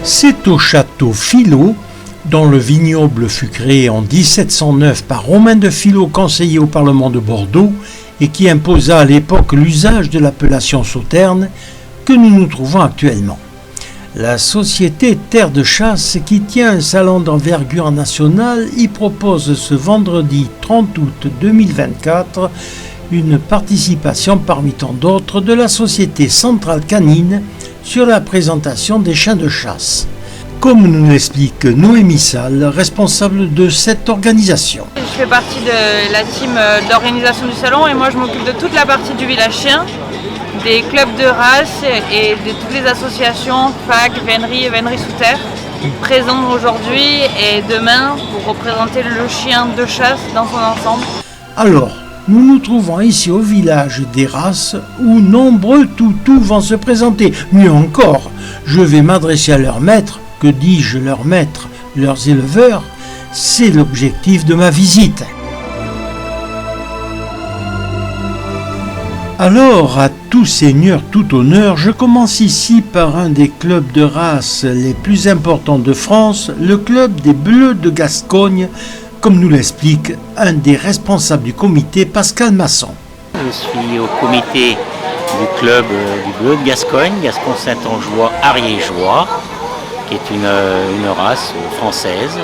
C'est au château Filot, dont le vignoble fut créé en 1709 par Romain de Filot, conseiller au Parlement de Bordeaux, et qui imposa à l'époque l'usage de l'appellation sauterne, que nous nous trouvons actuellement. La société Terre de Chasse, qui tient un salon d'envergure nationale, y propose ce vendredi 30 août 2024 une participation parmi tant d'autres de la société Centrale Canine sur la présentation des chiens de chasse. Comme nous l'explique Noémie Salle, responsable de cette organisation. Je fais partie de la team d'organisation du salon et moi je m'occupe de toute la partie du village chien, des clubs de race et de toutes les associations, FAC, vénerie et vénerie sous terre, présentes aujourd'hui et demain pour représenter le chien de chasse dans son ensemble. Alors, nous nous trouvons ici au village des races où nombreux toutous vont se présenter. Mieux encore, je vais m'adresser à leur maître, que dis-je leur maître, leurs éleveurs, c'est l'objectif de ma visite. Alors, à tout seigneur, tout honneur, je commence ici par un des clubs de race les plus importants de France, le club des Bleus de Gascogne, comme nous l'explique un des responsables du comité, Pascal Masson. Je suis au comité du club du Bleu de Gascogne, Gascon-Saint-Angeois, Ariégeois, qui est une race française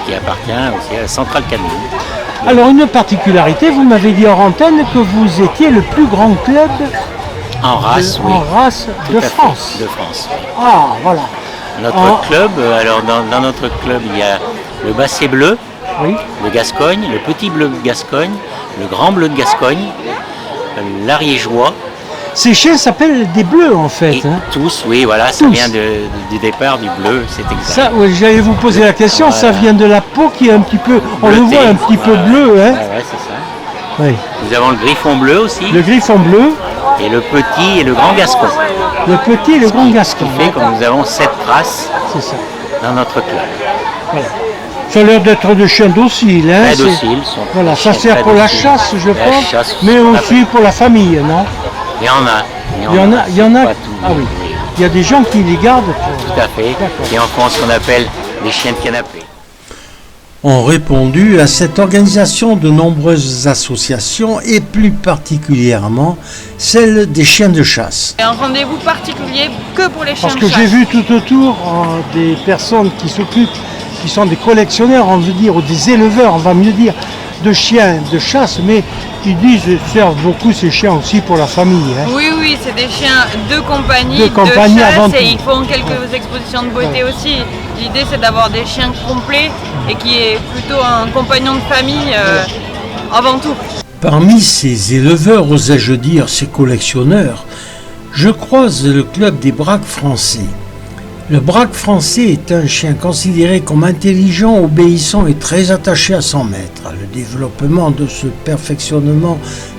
qui appartient aussi à la Centrale Canine. Alors une particularité, vous m'avez dit hors antenne que vous étiez le plus grand club en race, de France. De France. Ah, voilà. Notre club, alors dans notre club, il y a le basset bleu de Gascogne, le petit bleu de Gascogne, le grand bleu de Gascogne, l'ariégeois. Ces chiens s'appellent des bleus en fait. Et tous, oui, voilà, ça vient du départ du bleu, c'est exact. Ça, oui, j'allais vous poser la question, voilà. Ça vient de la peau qui est un petit peu, on le voit un petit peu bleu. Hein. Ouais, c'est ça. Oui. Nous avons le griffon bleu aussi. Le griffon bleu. Et le petit et le grand gascon. Le petit et le grand gascon. Ce qui fait que nous avons 7 races dans notre club. Voilà. Ça a l'air d'être des chiens dociles. Hein, très dociles. Voilà, ça sert pour la chasse, je pense, mais aussi pour la famille, non? Il y en a. Il y en a. Ah oui. Il y a des gens qui les gardent. Tout à fait. Et en font ce qu'on appelle des chiens de canapé. Ont répondu à cette organisation de nombreuses associations et plus particulièrement celle des chiens de chasse. C'est un rendez-vous particulier que pour les chiens de chasse. Parce que j'ai vu tout autour des personnes qui s'occupent, qui sont des collectionneurs, on veut dire, ou des éleveurs, on va mieux dire, de chiens de chasse, mais qui disent servent beaucoup ces chiens aussi pour la famille. Hein. Oui, c'est des chiens de compagnie, de chasse et ils font quelques expositions de beauté aussi. L'idée c'est d'avoir des chiens complets et qui est plutôt un compagnon de famille avant tout. Parmi ces éleveurs, osais-je dire, ces collectionneurs, je croise le club des braques français. Le braque français est un chien considéré comme intelligent, obéissant et très attaché à son maître. Le développement de ce perfectionnement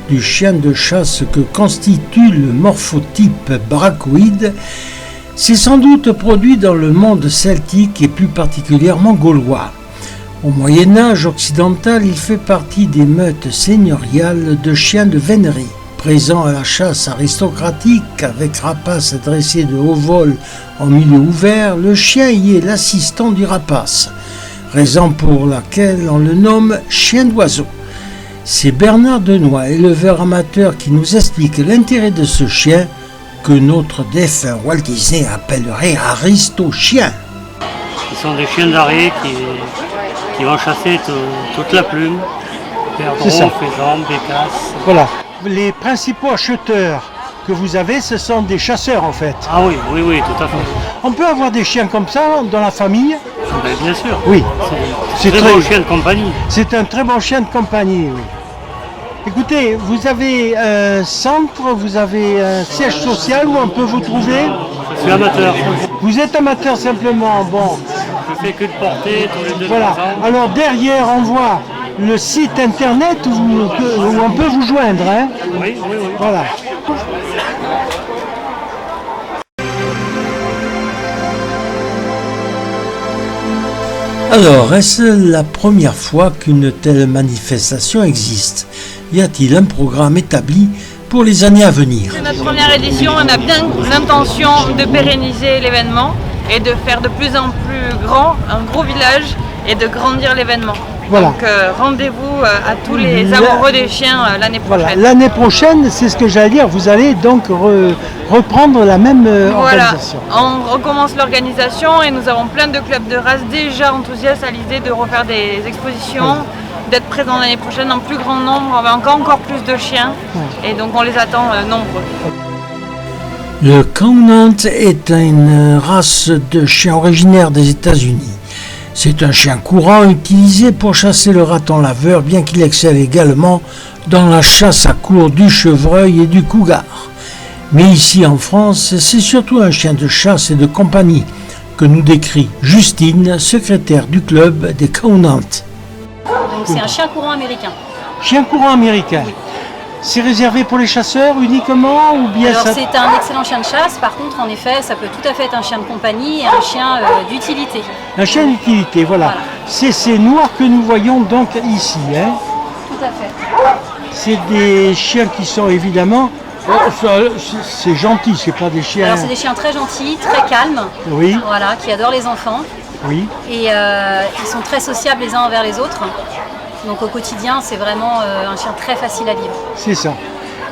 du chien de chasse que constitue le morphotype bracoïde s'est sans doute produit dans le monde celtique et plus particulièrement gaulois. Au Moyen-Âge occidental, il fait partie des meutes seigneuriales de chiens de vénerie. Présent à la chasse aristocratique avec rapace dressé de haut vol en milieu ouvert, le chien y est l'assistant du rapace, raison pour laquelle on le nomme chien d'oiseau. C'est Bernard Denoy, éleveur amateur, qui nous explique l'intérêt de ce chien que notre défunt Walt Disney appellerait aristo-chien. Ce sont des chiens d'arrêt qui vont chasser toute la plume, perdreaux, faisans, bécasses. Voilà. Les principaux acheteurs que vous avez, ce sont des chasseurs en fait. Ah oui, tout à fait. On peut avoir des chiens comme ça dans la famille? Bien sûr. Oui. C'est un très bon chien de compagnie. C'est un très bon chien de compagnie, oui. Écoutez, vous avez un centre, vous avez un siège social où on peut vous trouver? Je suis amateur. Vous êtes amateur simplement, bon. Je fais que de porter tous les 2 voilà. Ans. Alors derrière, on voit le site internet où on peut vous joindre, hein? Oui. Voilà. Alors, est-ce la première fois qu'une telle manifestation existe? Y a-t-il un programme établi pour les années à venir? C'est notre première édition, on a bien l'intention de pérenniser l'événement et de faire de plus en plus grand, un gros village et de grandir l'événement. Voilà. Donc rendez-vous à tous les amoureux des chiens l'année prochaine. Voilà. L'année prochaine, c'est ce que j'allais dire, vous allez donc reprendre la même organisation. On recommence l'organisation et nous avons plein de clubs de race déjà enthousiastes à l'idée de refaire des expositions, d'être présents l'année prochaine en plus grand nombre, avec encore plus de chiens et donc on les attend nombreux. Le Covenant est une race de chiens originaire des États-Unis. C'est un chien courant utilisé pour chasser le raton laveur, bien qu'il excelle également dans la chasse à courre du chevreuil et du cougar. Mais ici en France, c'est surtout un chien de chasse et de compagnie que nous décrit Justine, secrétaire du club des Covenant. Donc c'est un chien courant américain. Chien courant américain. C'est réservé pour les chasseurs uniquement ou bien Alors ça... c'est un excellent chien de chasse, par contre en effet ça peut tout à fait être un chien de compagnie et un chien d'utilité. Un chien d'utilité, voilà. C'est ces noirs que nous voyons donc ici. Hein. Tout à fait. C'est des chiens qui sont évidemment... c'est gentil, c'est pas des chiens... Alors c'est des chiens très gentils, très calmes, Oui, voilà, qui adorent les enfants oui. et ils sont très sociables les uns envers les autres. Donc au quotidien c'est vraiment un chien très facile à vivre. C'est ça.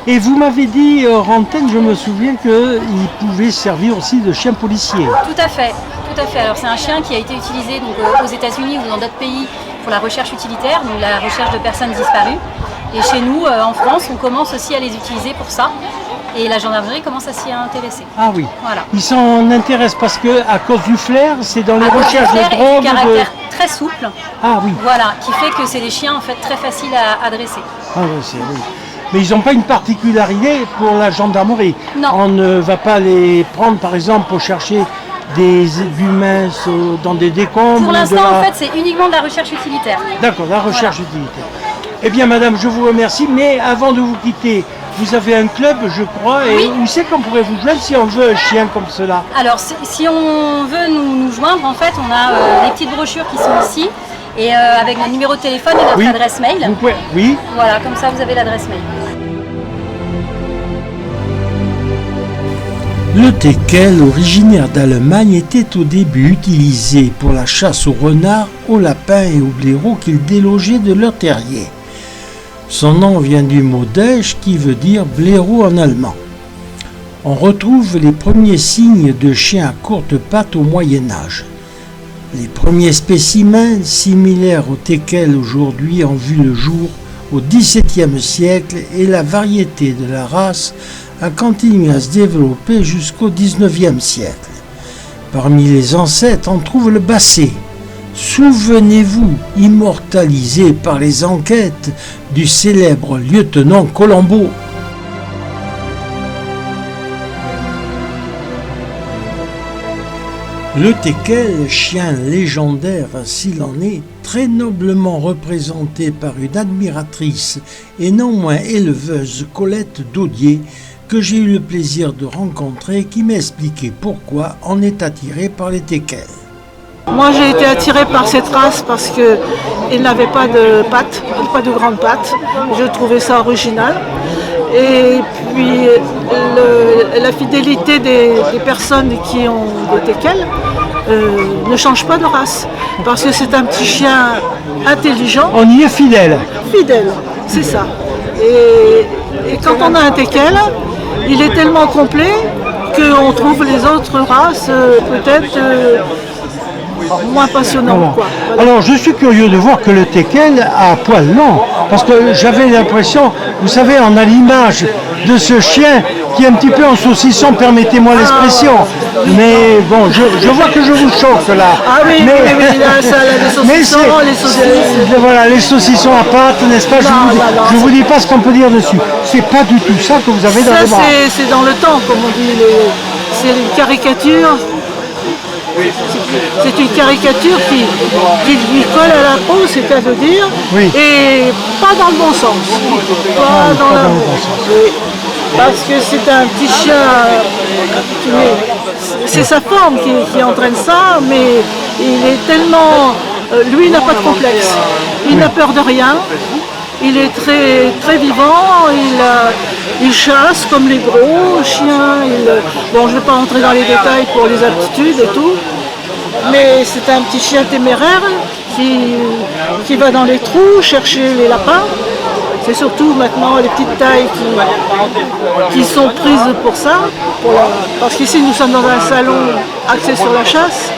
Et vous m'avez dit, Rantaine, je me souviens qu'il pouvait servir aussi de chien policier. Tout à fait, tout à fait. Alors c'est un chien qui a été utilisé donc, aux États-Unis ou dans d'autres pays pour la recherche utilitaire, donc la recherche de personnes disparues. Et chez nous, en France, on commence aussi à les utiliser pour ça. Et la gendarmerie commence à s'y intéresser. Ah oui. Voilà. Ils s'en intéressent parce que à cause du flair, c'est dans les recherches de drogue. drogue. Du caractère très souple. Ah oui. Voilà, qui fait que c'est des chiens en fait très faciles à dresser. Ah oui, c'est oui. Mais ils n'ont pas une particularité pour la gendarmerie. Non. On ne va pas les prendre, par exemple, pour chercher des humains dans des décombres. Pour l'instant, en fait, c'est uniquement de la recherche utilitaire. D'accord, la recherche utilitaire. Eh bien, madame, je vous remercie. Mais avant de vous quitter, vous avez un club, je crois. Et Oui. où c'est qu'on pourrait vous joindre si on veut un chien comme cela? Alors, si on veut nous joindre, en fait, on a les petites brochures qui sont ici. Et avec notre numéro de téléphone et notre Oui. adresse mail. Vous pouvez... Oui. Voilà, comme ça, vous avez l'adresse mail. Le teckel, originaire d'Allemagne, était au début utilisé pour la chasse aux renards, aux lapins et aux blaireaux qu'ils délogeaient de leur terrier. Son nom vient du mot Desch qui veut dire blaireau en allemand. On retrouve les premiers signes de chiens à courtes pattes au Moyen Âge. Les premiers spécimens, similaires au teckel aujourd'hui, ont vu le jour au XVIIe siècle et la variété de la race a continué à se développer jusqu'au XIXe siècle. Parmi les ancêtres, on trouve le basset. Souvenez-vous, immortalisé par les enquêtes du célèbre lieutenant Colombo. Le teckel, chien légendaire s'il en est, très noblement représenté par une admiratrice et non moins éleveuse Colette Daudier, que j'ai eu le plaisir de rencontrer, qui m'a expliqué pourquoi on est attiré par les teckels. Moi j'ai été attirée par cette race parce qu'il n'avait pas de pattes, pas de grandes pattes. Je trouvais ça original. Et puis la fidélité des personnes qui ont des teckels ne change pas de race. Parce que c'est un petit chien intelligent. On y est fidèle. Fidèle, c'est ça. Et quand on a un teckel, il est tellement complet qu'on trouve les autres races peut-être moins passionnantes. Quoi. Voilà. Alors je suis curieux de voir que le teckel a poil long, parce que j'avais l'impression, vous savez, on a l'image de ce chien qui est un petit peu en saucisson, permettez-moi l'expression. Mais bon, je vois que je vous chauffe là. Ah oui, mais, oui, là, ça, là, les saucissons, voilà, les saucissons à pâte, n'est-ce pas? Je vous dis pas ce qu'on peut dire dessus. C'est pas du tout ça que vous avez dans ça, les bras. C'est dans le temps, comme on dit. C'est une caricature. C'est une caricature qui lui colle à la peau, c'est à dire, oui. Et pas dans le bon sens. Pas dans le bon sens. Oui. Parce que c'est un petit chien, c'est sa forme qui entraîne ça, mais il est tellement... lui n'a pas de complexe, il n'a peur de rien, Il est très, très vivant, il chasse comme les gros chiens. Bon, je ne vais pas rentrer dans les détails pour les aptitudes et tout, mais c'est un petit chien téméraire qui va dans les trous chercher les lapins. C'est surtout maintenant les petites tailles qui sont prises pour ça, parce qu'ici nous sommes dans un salon axé sur la chasse.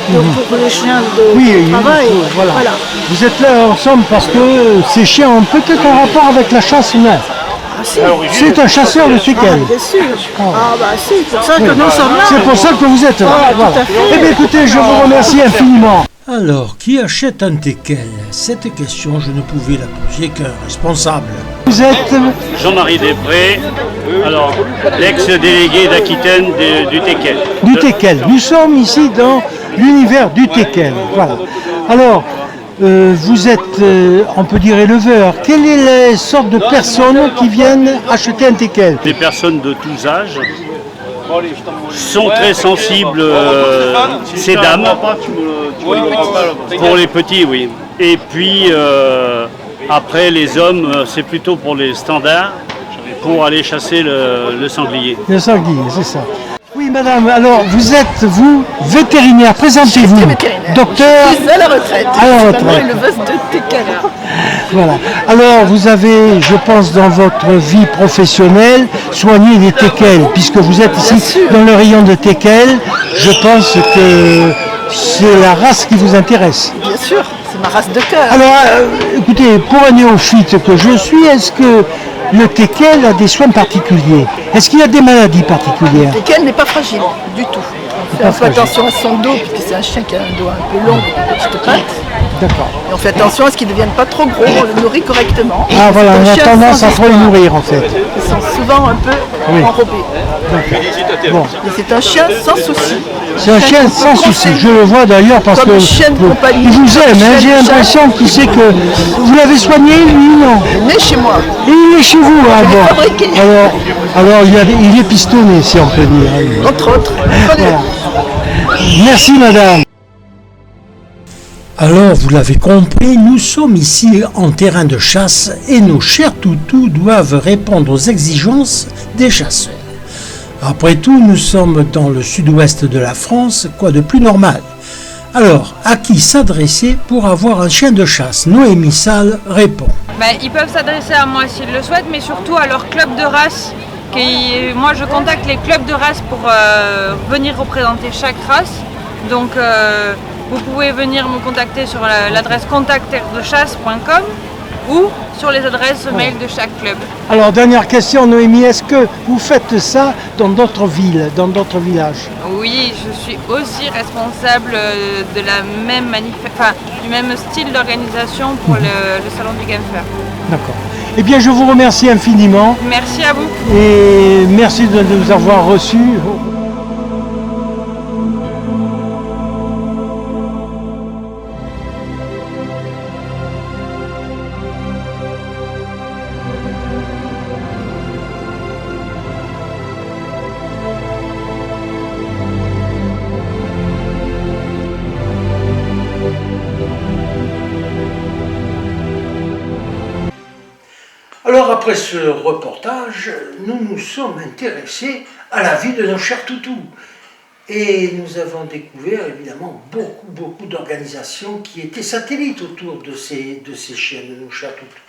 Donc pour les chiens de travail, voilà. Vous êtes là ensemble parce que ces chiens ont peut-être un rapport avec la chasse humaine. Ah, si. C'est un chasseur de teckel. Bien sûr. Ah bah si, c'est pour ça que nous sommes là. C'est pour ça que vous êtes là. Voilà. Tout à fait. Eh bien écoutez, je vous remercie infiniment. Alors, qui achète un teckel? Cette question, je ne pouvais la poser qu'à un responsable. Vous êtes Jean-Marie Després, alors l'ex-délégué d'Aquitaine du teckel. du teckel. Nous sommes ici dans l'univers du teckel. Voilà. Alors, vous êtes, on peut dire, éleveur. Quelles sont les sortes de personnes qui viennent acheter un teckel? Des personnes de tous âges sont très sensibles, ces dames, pour les petits, oui. Et puis, après, les hommes, c'est plutôt pour les standards, pour aller chasser le sanglier. Le sanglier, c'est ça. Oui, madame, alors vous êtes, vous, vétérinaire, présentez-vous. Docteur. Je suis à la retraite. À la retraite. Maman éleveuse de teckel. Voilà. Alors, vous avez, je pense, dans votre vie professionnelle, soigné des teckels, puisque vous êtes ici dans le rayon de teckels. Je pense que c'est la race qui vous intéresse. Bien sûr, c'est ma race de cœur. Alors, écoutez, pour un néophyte que je suis, est-ce que le teckel a des soins particuliers? Est-ce qu'il y a des maladies particulières? Le teckel n'est pas fragile du tout. On fait attention à son dos, puisque c'est un chien qui a un dos un peu long et des petites pattes. D'accord. Et on fait attention à ce qu'il ne devienne pas trop gros, on le nourrit correctement. Ah voilà, on a tendance à trop le nourrir en fait. Ils sont souvent un peu enrobés. Bon. Et c'est un chien sans souci. C'est un chien sans souci, je le vois d'ailleurs parce Comme que chien de compagnie, il vous aime, hein, j'ai l'impression qu'il sait que vous l'avez soigné lui, non? Il est chez moi. Et il est chez vous, hein, bon. fabriqué. Alors il est pistonné si on peut dire. Entre autres. Voilà. Merci madame. Alors, vous l'avez compris, nous sommes ici en terrain de chasse et nos chers toutous doivent répondre aux exigences des chasseurs. Après tout, nous sommes dans le sud-ouest de la France, quoi de plus normal? Alors, à qui s'adresser pour avoir un chien de chasse? Noémie Salle répond. Ils peuvent s'adresser à moi s'ils le souhaitent, mais surtout à leur club de race. Moi, je contacte les clubs de race pour venir représenter chaque race. Donc, vous pouvez venir me contacter sur l'adresse contactairdechasse.com ou sur les adresses mail de chaque club. Alors, dernière question, Noémie, est-ce que vous faites ça dans d'autres villes, dans d'autres villages? Oui, je suis aussi responsable de la même du même style d'organisation pour le salon du Game Fair. D'accord. Eh bien, je vous remercie infiniment. Merci à vous. Et merci de nous avoir reçus. Alors après ce reportage, nous nous sommes intéressés à la vie de nos chers toutous. Et nous avons découvert évidemment beaucoup d'organisations qui étaient satellites autour de ces chiens, de nos chers toutous.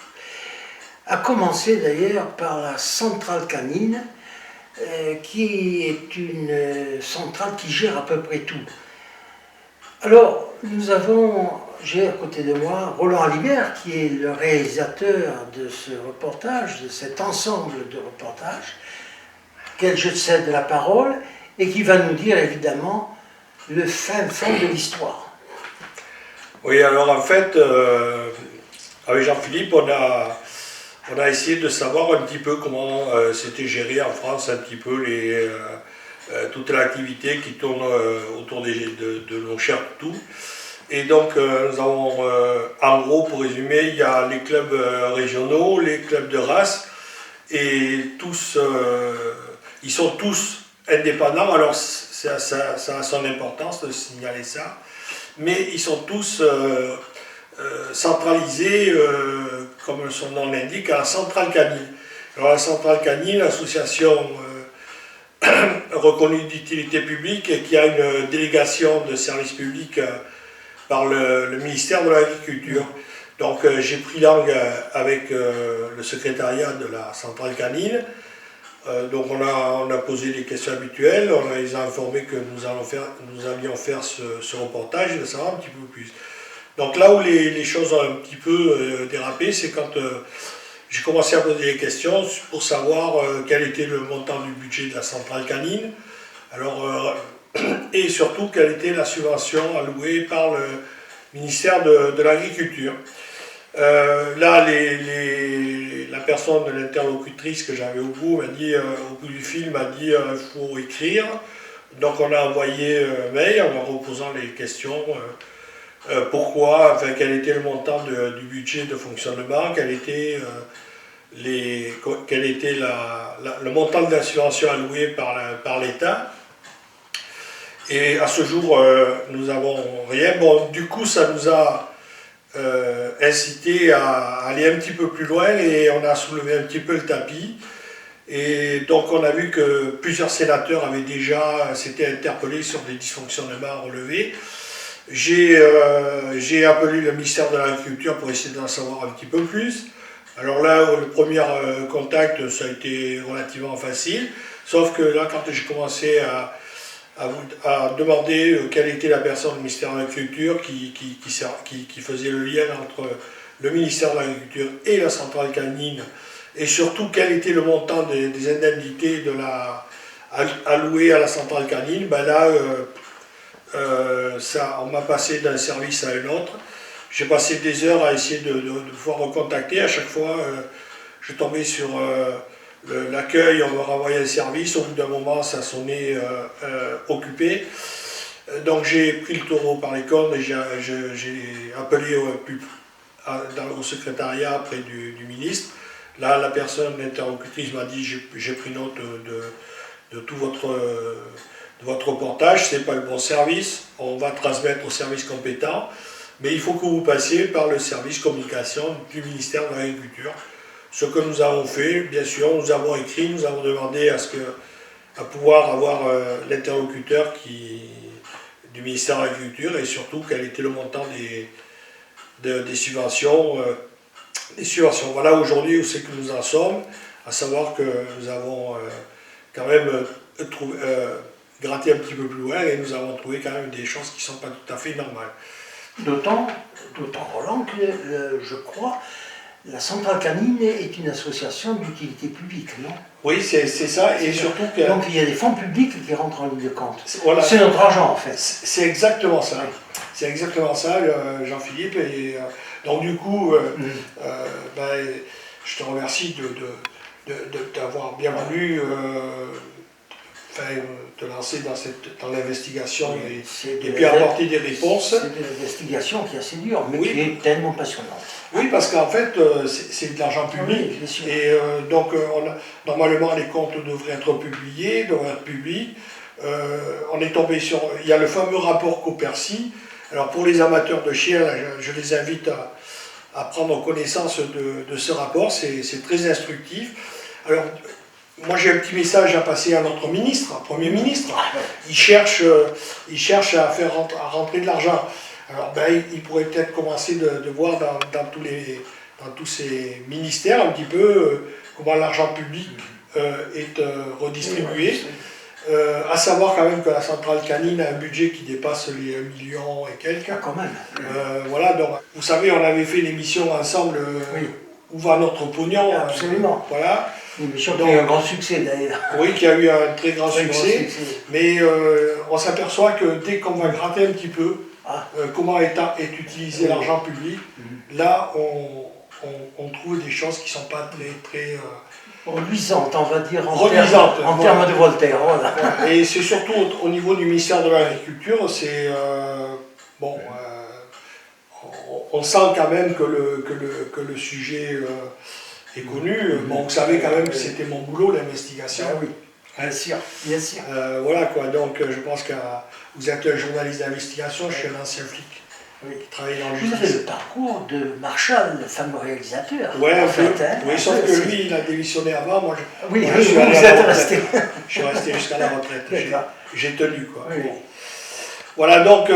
À commencer d'ailleurs par la centrale canine, qui est une centrale qui gère à peu près tout. Alors, j'ai à côté de moi Roland Alibert, qui est le réalisateur de ce reportage, de cet ensemble de reportages, auquel je cède la parole, et qui va nous dire évidemment le fin fond de l'histoire. Oui, alors en fait, avec Jean-Philippe, on a essayé de savoir un petit peu comment c'était géré en France, un petit peu toute l'activité qui tourne autour de nos chers toutous. Et donc, nous avons, en gros, pour résumer, il y a les clubs régionaux, les clubs de race, et tous, ils sont tous indépendants. Alors, ça a son importance de signaler ça, mais ils sont tous centralisé, comme son nom l'indique, à la centrale canine. Alors la centrale canine, association reconnue d'utilité publique et qui a une délégation de service public par le ministère de l'Agriculture. Donc j'ai pris langue avec le secrétariat de la centrale canine. Donc on a posé les questions habituelles, on les a informés que nous allions faire ce reportage et de savoir un petit peu plus. Donc là où les choses ont un petit peu dérapé, c'est quand j'ai commencé à poser des questions pour savoir quel était le montant du budget de la centrale canine, alors, et surtout quelle était la subvention allouée par le ministère de l'Agriculture. Là, la personne de l'interlocutrice que j'avais au bout du fil m'a dit il faut écrire. Donc on a envoyé un mail en leur reposant les questions. Pourquoi, enfin, quel était le montant du budget de fonctionnement, quel était le montant de la subvention allouée par l'État. Et à ce jour, nous n'avons rien. Bon, du coup, ça nous a incité à aller un petit peu plus loin et on a soulevé un petit peu le tapis. Et donc on a vu que plusieurs sénateurs avaient déjà s'étaient interpellés sur des dysfonctionnements relevés. J'ai appelé le ministère de l'Agriculture pour essayer d'en savoir un petit peu plus. Alors là, le premier contact, ça a été relativement facile, sauf que là, quand j'ai commencé à demander quelle était la personne du ministère de l'Agriculture qui faisait le lien entre le ministère de l'Agriculture et la centrale canine, et surtout quel était le montant des indemnités allouées à la centrale canine, ben là, on m'a passé d'un service à un autre. J'ai passé des heures à essayer de pouvoir recontacter. À chaque fois, je tombais sur l'accueil, on me renvoyait un service. Au bout d'un moment, ça sonnait occupé. Donc j'ai pris le taureau par les cornes et j'ai appelé au secrétariat près du ministre. Là, la personne, l'interlocutrice m'a dit j'ai pris note de tout votre reportage, ce n'est pas le bon service, on va transmettre au service compétent, mais il faut que vous passiez par le service communication du ministère de l'Agriculture. Ce que nous avons fait, bien sûr, nous avons écrit, nous avons demandé à pouvoir avoir l'interlocuteur du ministère de l'Agriculture et surtout quel était le montant des subventions. Voilà aujourd'hui où c'est que nous en sommes, à savoir que nous avons quand même gratté un petit peu plus loin et nous avons trouvé quand même des choses qui ne sont pas tout à fait normales. D'autant, Roland, que je crois, la centrale canine est une association d'utilité publique, non? Oui, c'est ça, et surtout que... Donc il y a des fonds publics qui rentrent en ligne de compte. Voilà. C'est notre argent en fait. C'est exactement ça. C'est exactement ça, Jean-Philippe. Et donc du coup, je te remercie de t'avoir bien voulu te lancer dans l'investigation et puis apporter des réponses. C'est de l'investigation qui est assez dure, mais qui est tellement passionnante. Oui, parce qu'en fait, c'est de l'argent public. Oui, et donc, normalement, les comptes devraient être publiés, devraient être publics. On est tombé sur... Il y a le fameux rapport Copercy. Alors, pour les amateurs de chiens, là, je les invite à prendre connaissance de ce rapport. C'est très instructif. Alors, moi, j'ai un petit message à passer à notre ministre, à Premier ministre. Il cherche à rentrer de l'argent. Alors, il pourrait peut-être commencer de voir dans tous ces ministères un petit peu comment l'argent public est redistribué. À savoir quand même que la centrale canine a un budget qui dépasse les 1 million et quelques. Quand même. Voilà, donc, vous savez, on avait fait l'émission ensemble, Où va notre pognon? Absolument. Voilà. Une émission qui a eu un grand succès d'ailleurs. Oui, qui a eu un très grand succès. Mais on s'aperçoit que dès qu'on va gratter un petit peu comment est utilisé l'argent public, là on trouve des choses qui ne sont pas très reluisantes, on va dire, en termes de Voltaire. Voilà. Et c'est surtout au niveau du ministère de l'Agriculture, c'est on sent quand même que le sujet est connu. Bon, vous savez quand même que c'était mon boulot, l'investigation. Ah oui, bien sûr, bien sûr. Voilà quoi, donc je pense que vous êtes un journaliste d'investigation, je suis un ancien flic. qui travaillait dans le justice. Vous avez le parcours de Marshall, le fameux réalisateur. Ouais, en fait, hein, oui, sauf que lui, il a démissionné avant. Moi, je suis allé à la retraite. Je suis resté jusqu'à la retraite. J'ai tenu, quoi. Oui. Bon. Voilà, donc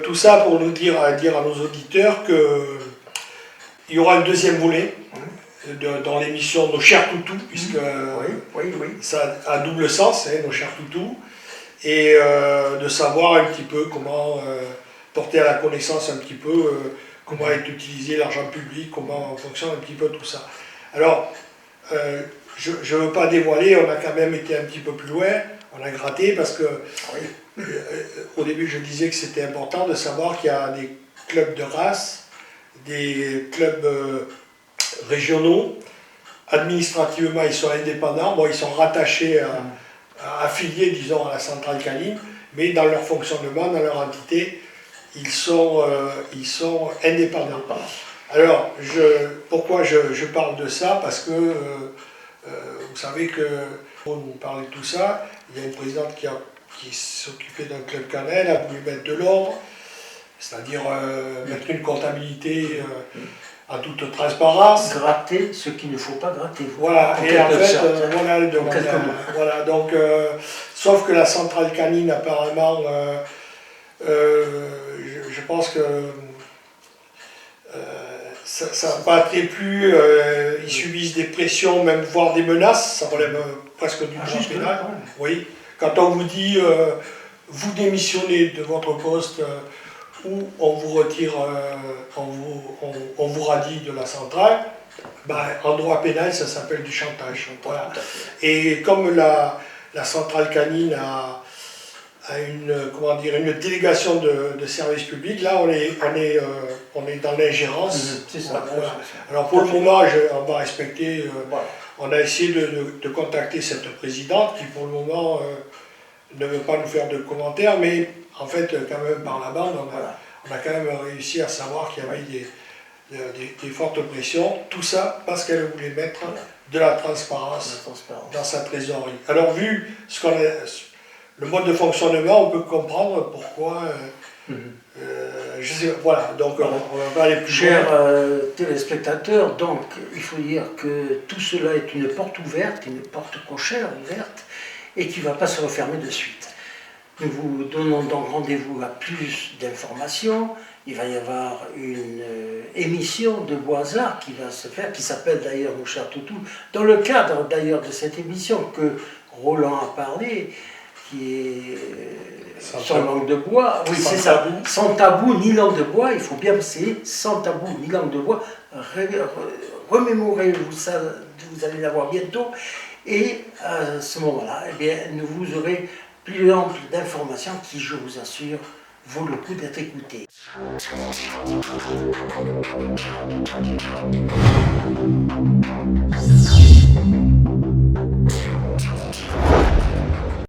tout ça pour nous dire à nos auditeurs qu'il y aura un deuxième volet dans l'émission Nos chers toutous, puisque ça a double sens, hein, Nos chers toutous, et de savoir un petit peu comment porter à la connaissance un petit peu comment est utilisé l'argent public, comment fonctionne un petit peu tout ça. Alors, je ne veux pas dévoiler, on a quand même été un petit peu plus loin, on a gratté parce que au début je disais que c'était important de savoir qu'il y a des clubs de race, des clubs régionaux, administrativement ils sont indépendants, bon, ils sont rattachés, affiliés disons à la centrale canine, mais dans leur fonctionnement, dans leur entité, ils sont indépendants. Alors, pourquoi je parle de ça? Parce que vous savez que pour nous parler de tout ça, il y a une présidente qui s'occupait d'un club canin, elle a voulu mettre de l'ordre, c'est-à-dire mettre une comptabilité en toute transparence. Gratter ce qu'il ne faut pas gratter. Voilà, et en fait, voilà, elle demandait, voilà, donc, sauf que la centrale canine, apparemment, je pense que ça n'a pas été plus, ils subissent des pressions, même voire des menaces, ça relève presque du droit pénal. Oui. Quand on vous dit vous démissionnez de votre poste ou on vous retire, on vous radie de la centrale, ben, en droit pénal ça s'appelle du chantage. Voilà. Et comme la centrale canine a une délégation de service public, là on est dans l'ingérence. Voilà. Alors pour le moment, on va respecter, on a essayé de contacter cette présidente qui pour le moment ne veut pas nous faire de commentaires, mais en fait quand même par la bande, on a quand même réussi à savoir qu'il y avait des fortes pressions, tout ça parce qu'elle voulait mettre de la transparence dans sa trésorerie. Alors vu le mode de fonctionnement, on peut comprendre pourquoi. Voilà, donc on va pas aller plus loin. Chers téléspectateurs, donc il faut dire que tout cela est une porte ouverte, une porte cochère ouverte, et qui ne va pas se refermer de suite. Nous vous donnons donc rendez-vous à plus d'informations. Il va y avoir une émission de Boisard qui va se faire, qui s'appelle d'ailleurs Nos chers toutous, dans le cadre d'ailleurs de cette émission que Roland a parlé, qui est sans langue de bois, oui, c'est ça, sans tabou ni langue de bois, il faut bien essayer, sans tabou ni langue de bois, remémorez-vous ça, vous allez l'avoir bientôt, et à ce moment-là, eh bien, vous aurez plus ample d'informations qui, je vous assure, vaut le coup d'être écouté.